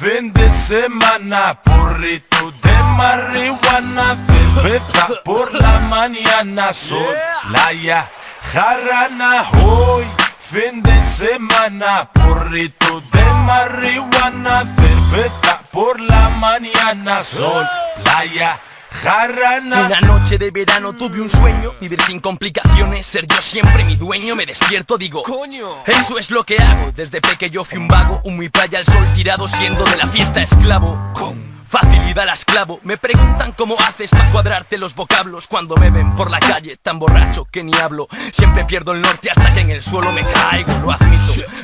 fin de semana, porrito de marihuana, cerveza por la mañana, sol, playa, jarana, hoy, fin de semana, porrito de marihuana, cerveza por la mañana, sol, playa, jarana. Una noche de verano tuve un sueño, vivir sin complicaciones, ser yo siempre mi dueño. Me despierto, digo, coño, eso es lo que hago. Desde pequeño fui un vago, un muy playa al sol tirado, siendo de la fiesta esclavo. Con facilidad la esclavo. Me preguntan cómo haces para cuadrarte los vocablos cuando me ven por la calle tan borracho que ni hablo. Siempre pierdo el norte hasta que en el suelo me caigo, lo admito.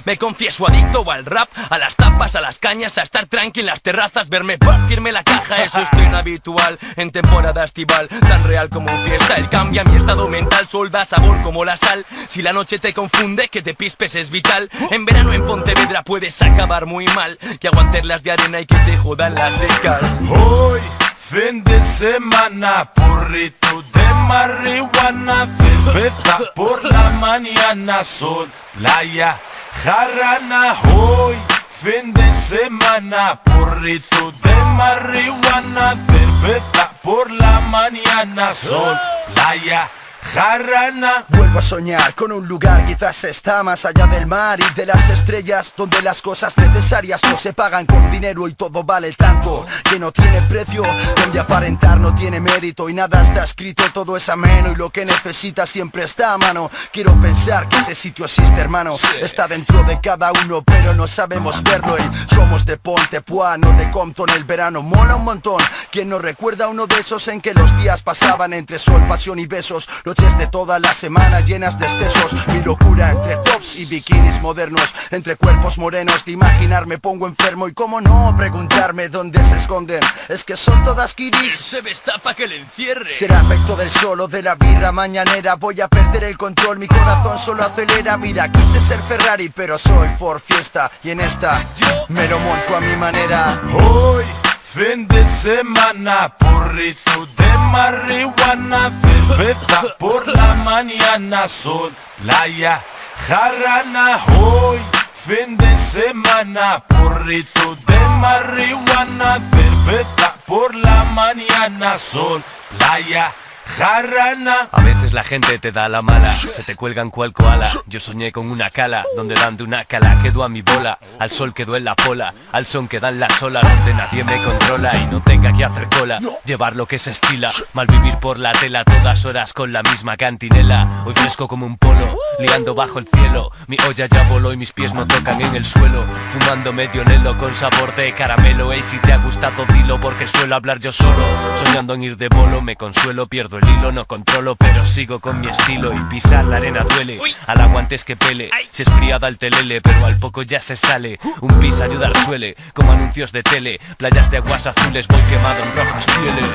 Me confieso adicto al rap, a las tapas, a las cañas, a estar tranqui en las terrazas, verme partirme la caja. Eso es tan habitual en temporada estival, tan real como un fiesta. Él cambia mi estado mental, sol da sabor como la sal. Si la noche te confunde, que te pispes es vital. En verano en Pontevedra puedes acabar muy mal, que aguantes las de arena y que te jodan las de cal. Hoy, fin de semana, porrito de marihuana, cerveza por la mañana, sol, playa, jarana. Hoy, fin de semana, porrito de marihuana, cerveza por la mañana, sol, playa, jarana. Vuelvo a soñar con un lugar, quizás está más allá del mar y de las estrellas, donde las cosas necesarias no se pagan con dinero y todo vale tanto que no tiene precio, donde aparentar no tiene mérito y nada está escrito, todo es ameno y lo que necesitas siempre está a mano. Quiero pensar que ese sitio existe, hermano, está dentro de cada uno, pero no sabemos verlo. Y somos de Pontepoix, no de Compton. El verano mola un montón. ¿Quién no recuerda uno de esos en que los días pasaban entre sol, pasión y besos? Noches de toda la semana llenas de excesos. Mi locura entre tops y bikinis modernos, entre cuerpos morenos. De imaginar me pongo enfermo y cómo no preguntarme dónde se esconden. Es que son todas kiris. Se destapa que le encierre. Será efecto del sol o de la birra mañanera. Voy a perder el control, mi corazón solo acelera. Mira, quise ser Ferrari pero soy Ford Fiesta, y en esta me lo monto a mi manera. Hoy, fin de semana, porrito de marihuana, cerveza por la mañana, sol, playa, jarana. Hoy, fin de semana, porrito de marihuana, cerveza por la mañana, sol, playa, jarana. A veces la gente te da la mala, se te cuelgan cual koala. Yo soñé con una cala, donde dando una cala quedó a mi bola. Al sol quedó en la pola, al son queda en la sola, donde nadie me controla y no tenga que hacer cola. Llevar lo que se estila, mal vivir por la tela, todas horas con la misma cantinela. Hoy fresco como un polo, liando bajo el cielo. Mi olla ya voló y mis pies no tocan en el suelo. Fumando medio lelo con sabor de caramelo. Ey, si te ha gustado dilo, porque suelo hablar yo solo. Soñando en ir de bolo, me consuelo, pierdo el hilo, no controlo, pero sigo con mi estilo. Y pisar la arena duele, al agua antes que pele. Si es fría da el telele, pero al poco ya se sale. Un pis ayuda al suele, como anuncios de tele. Playas de aguas azules, voy quemado en rojas pieles.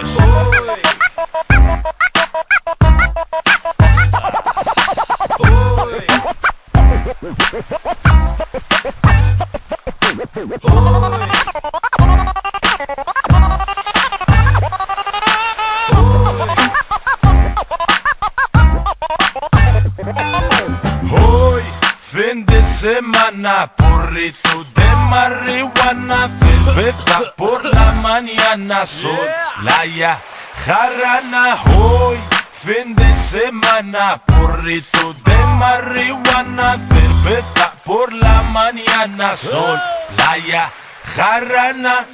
Hoy, fin de semana, porrito de marihuana, cerveza por la mañana, sol, playa, jarana. Hoy, fin de semana, porrito de marihuana, cerveza por la mañana, sol, playa, jarana.